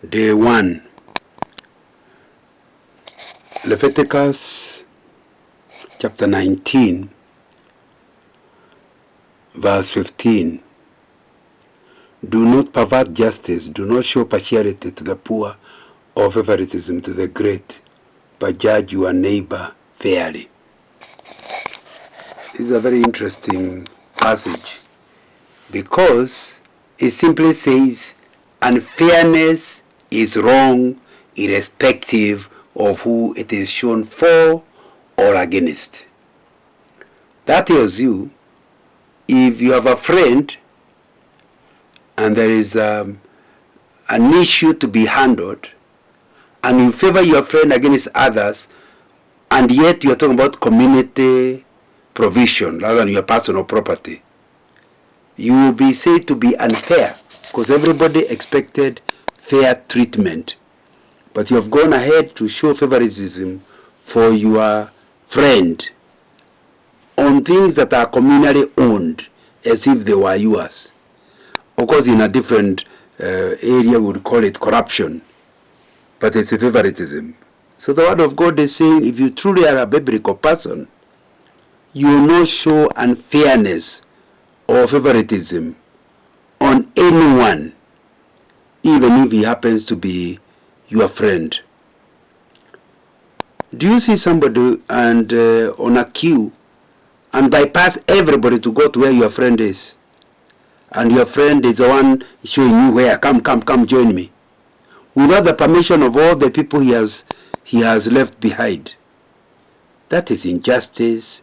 Day 1. Leviticus chapter 19, verse 15. Do not pervert justice, do not show partiality to the poor or favoritism to the great, but judge your neighbor fairly. This is a very interesting passage because it simply says unfairness is wrong irrespective of who it is shown for or against. That tells you if you have a friend and there is an issue to be handled and you favor your friend against others, and yet you are talking about community provision rather than your personal property, you will be said to be unfair because everybody expected fair treatment. But you have gone ahead to show favoritism for your friend on things that are communally owned as if they were yours. Of course, in a different area, we would call it corruption, but it's a favoritism. So the word of God is saying if you truly are a biblical person, you will not show unfairness or favoritism on anyone, even if he happens to be your friend. Do you see somebody and on a queue and bypass everybody to go to where your friend is? And your friend is the one showing you where, come, join me, without the permission of all the people he has left behind. That is injustice,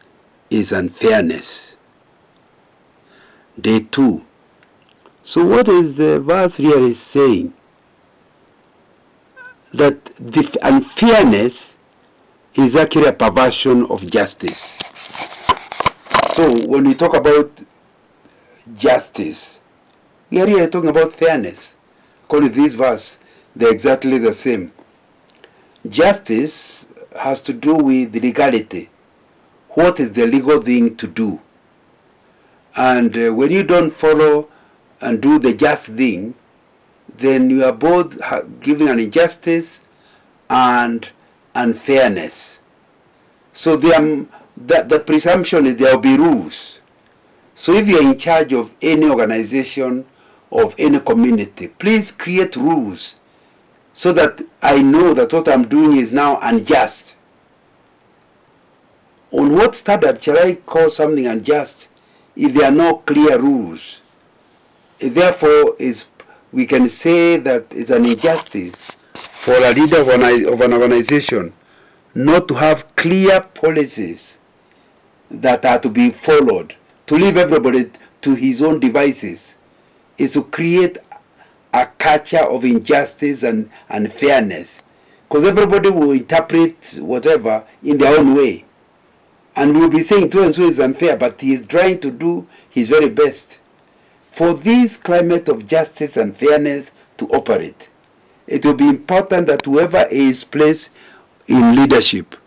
is unfairness. Day 2. So what is the verse really saying? That the unfairness is actually a perversion of justice. So when we talk about justice, we are really talking about fairness. According to this verse, they're exactly the same. Justice has to do with legality. What is the legal thing to do? And when you don't follow and do the just thing, then you are both giving an injustice and unfairness. So the presumption is there will be rules. So if you are in charge of any organization, of any community, please create rules so that I know that what I'm doing is now unjust. On what standard shall I call something unjust if there are no clear rules? Therefore, we can say that it's an injustice for a leader of an organization not to have clear policies that are to be followed. To leave everybody to his own devices is to create a culture of injustice and unfairness. Because everybody will interpret whatever in their own way. And we'll be saying so and so is unfair, but he is trying to do his very best. For this climate of justice and fairness to operate, it will be important that whoever is placed in leadership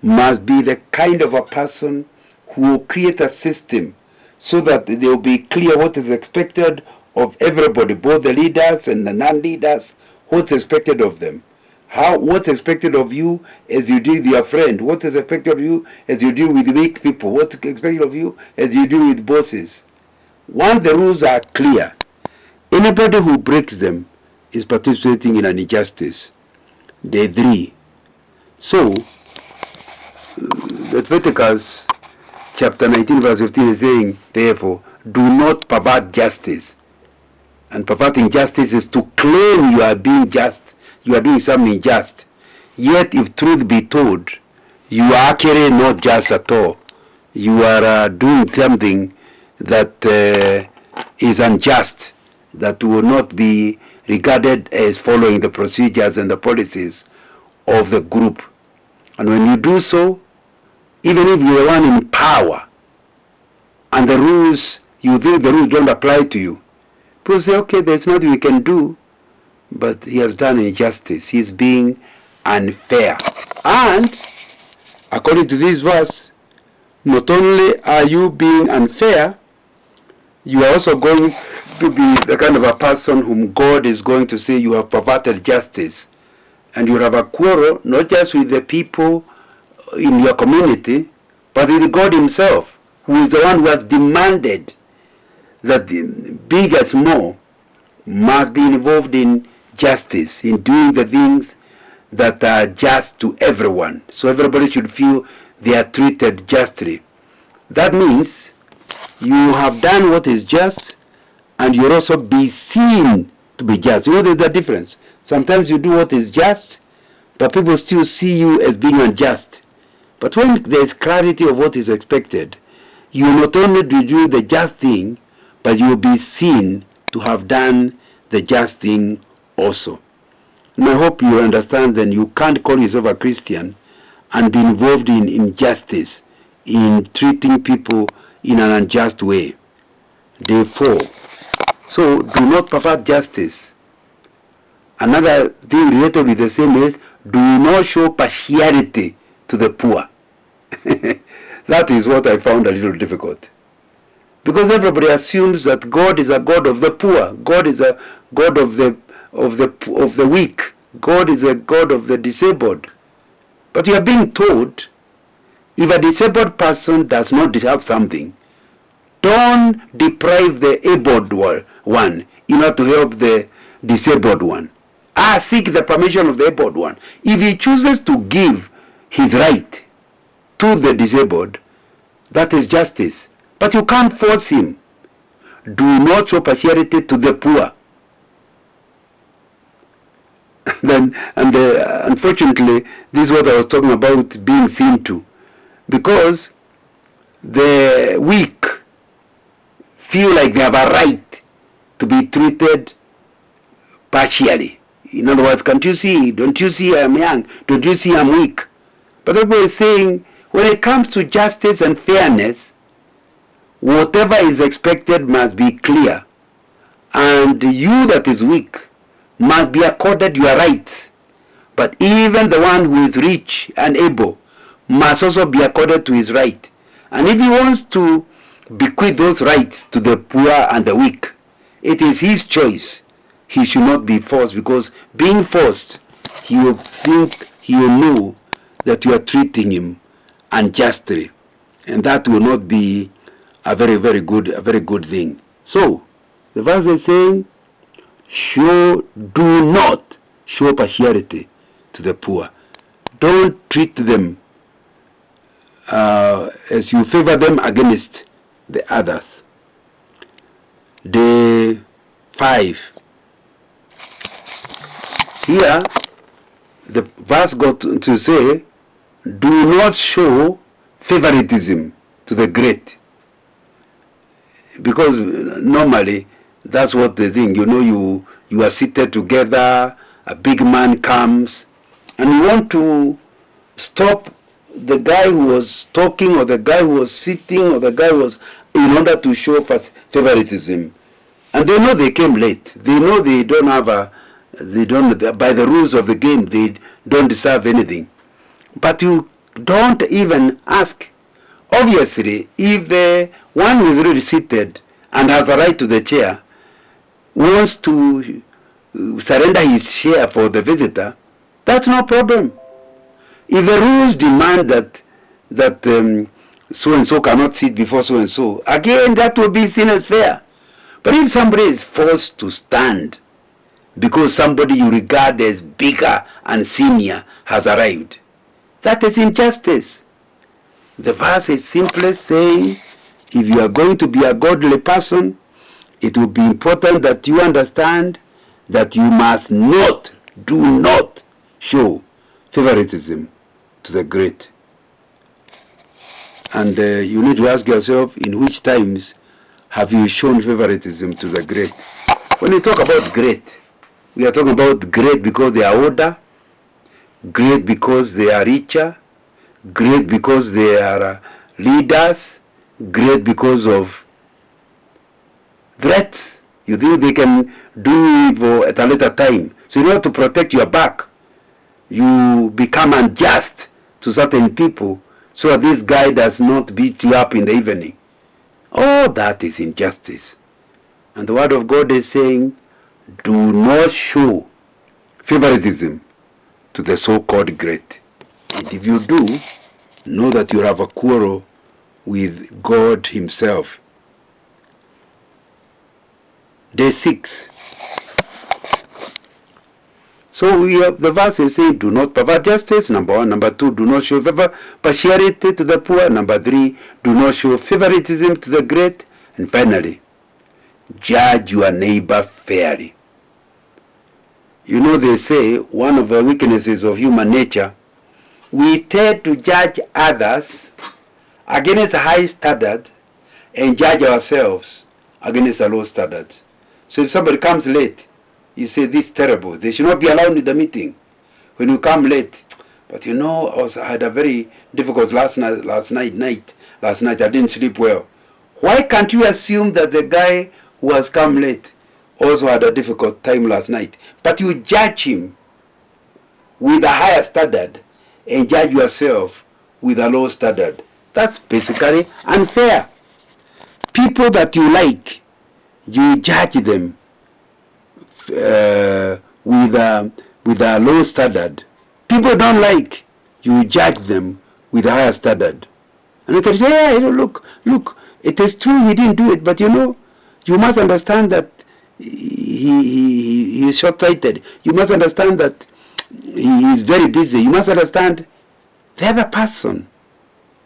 must be the kind of a person who will create a system so that they will be clear what is expected of everybody, both the leaders and the non-leaders, what's expected of them. What's expected of you as you deal with your friend, what is expected of you as you deal with weak people, what's expected of you as you deal with bosses. Once the rules are clear, anybody who breaks them is participating in an injustice. Day 3. So, Leviticus chapter 19 verse 15 is saying, therefore, do not pervert justice. And perverting justice is to claim you are being just, you are doing something just. Yet if truth be told, you are actually not just at all. You are doing something that is unjust, that will not be regarded as following the procedures and the policies of the group. And when you do so, even if you are one in power and the rules, you think the rules don't apply to you, people say, okay, there's nothing we can do, but he has done injustice. He's being unfair. And according to this verse, not only are you being unfair, you are also going to be the kind of a person whom God is going to say you have perverted justice, and you have a quarrel not just with the people in your community, but with God himself, who is the one who has demanded that the big and small must be involved in justice, in doing the things that are just to everyone. So everybody should feel they are treated justly. That means you have done what is just, and you'll also be seen to be just. You know there's a difference. Sometimes you do what is just, but people still see you as being unjust. But when there's clarity of what is expected, you not only do the just thing, but you will be seen to have done the just thing also. And I hope you understand that you can't call yourself a Christian and be involved in injustice, in treating people in an unjust way. Day 4. So do not pervert justice. Another thing related with the same is, do not show partiality to the poor. That is what I found a little difficult. Because everybody assumes that God is a God of the poor. God is a God of the weak. God is a God of the disabled. But you are being told, if a disabled person does not deserve something, don't deprive the abled one in order to help the disabled one. Seek the permission of the abled one. If he chooses to give his right to the disabled, that is justice. But you can't force him. Do not show partiality to the poor. Unfortunately, this is what I was talking about being seen to. Because the weak feel like they have a right to be treated partially. In other words, can't you see? Don't you see I'm young? Don't you see I'm weak? But everybody is saying, when it comes to justice and fairness, whatever is expected must be clear. And you that is weak must be accorded your rights. But even the one who is rich and able must also be accorded to his right. And if he wants to bequeath those rights to the poor and the weak, it is his choice. He should not be forced, because being forced, he will think, he will know that you are treating him unjustly. And that will not be a very good thing. So, the verse is saying, do not show partiality to the poor. Don't treat them as you favor them against the others. Day 5. Here, the verse got to say, do not show favoritism to the great. Because normally, that's what they think. You know, you are seated together, a big man comes, and you want to stop the guy who was talking, or the guy who was sitting, or the guy who was, in order to show favoritism. And they know they came late. They know they don't have by the rules of the game, they don't deserve anything. But you don't even ask. Obviously, if the one who is really seated and has a right to the chair wants to surrender his chair for the visitor, that's no problem. If the rules demand that so-and-so cannot sit before so-and-so, again, that will be seen as fair. But if somebody is forced to stand because somebody you regard as bigger and senior has arrived, that is injustice. The verse is simply saying, if you are going to be a godly person, it will be important that you understand that you must do not show favoritism to the great. And you need to ask yourself, in which times have you shown favoritism to the great? When we talk about great, we are talking about great because they are older, great because they are richer, great because they are leaders, great because of threats. You think they can do evil at a later time. So in order to protect your back, you become unjust to certain people so that this guy does not beat you up in the evening. All that is injustice. And the Word of God is saying, do not show favoritism to the so-called great. And if you do, know that you have a quarrel with God himself. Day 6. So we have, the verse is saying, do not pervert justice, number 1. Number 2, do not show partiality to the poor. Number 3, do not show favoritism to the great. And finally, judge your neighbor fairly. You know, they say one of the weaknesses of human nature, we tend to judge others against a high standard and judge ourselves against a low standard. So if somebody comes late, you say, this is terrible. They should not be allowed in the meeting when you come late. But you know, I had a very difficult last night. I didn't sleep well. Why can't you assume that the guy who has come late also had a difficult time last night? But you judge him with a higher standard and judge yourself with a low standard. That's basically unfair. People that you like, you judge them with a low standard. People don't like, you judge them with a higher standard. And you can say, yeah, you know, look, it is true he didn't do it, but you know, you must understand that he is short-sighted. You must understand that he is very busy. You must understand the other person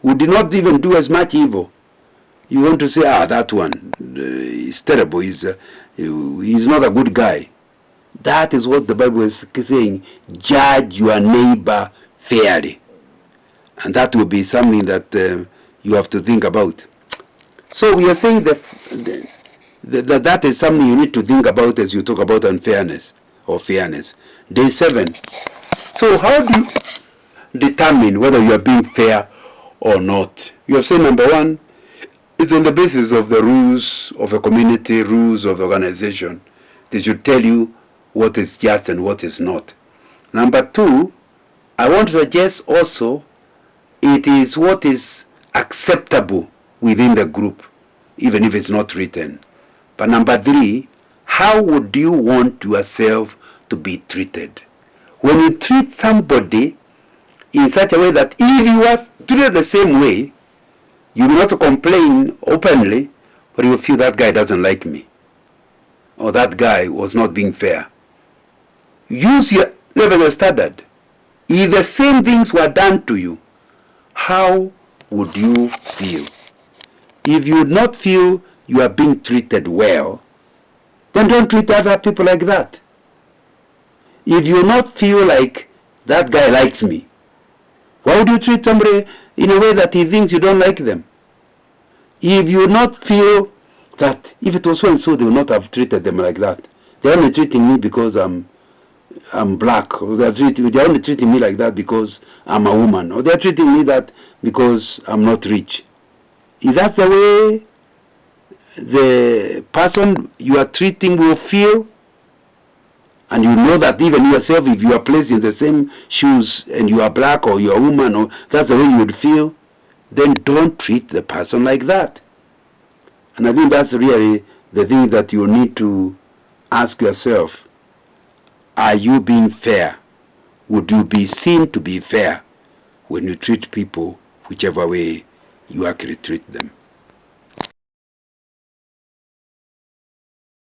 who did not even do as much evil. You want to say, that one is terrible. He's not a good guy. That is what the Bible is saying. Judge your neighbor fairly. And that will be something that you have to think about. So we are saying that is something you need to think about as you talk about unfairness or fairness. Day 7. So how do you determine whether you are being fair or not? You have said number 1, it's on the basis of the rules of a community, rules of the organization. They should tell you what is just and what is not. Number 2, I want to suggest also it is what is acceptable within the group, even if it's not written. But number 3, how would you want yourself to be treated? When you treat somebody in such a way that if you are treated the same way, you will not complain openly, but you will feel that guy doesn't like me, or that guy was not being fair. Use your level of standard. If the same things were done to you, how would you feel? If you would not feel you are being treated well, then don't treat other people like that. If you not feel like that guy likes me, why would you treat somebody in a way that he thinks you don't like them? If you not feel that if it was so and so, they would not have treated them like that. They're only treating me because I'm black, or they're only treating me like that because I'm a woman, or they're treating me that because I'm not rich. If that's the way the person you are treating will feel, and you know that even yourself, if you are placed in the same shoes and you are black or you are a woman, or that's the way you would feel, then don't treat the person like that. And I think that's really the thing that you need to ask yourself. Are you being fair? Would you be seen to be fair when you treat people whichever way you actually treat them?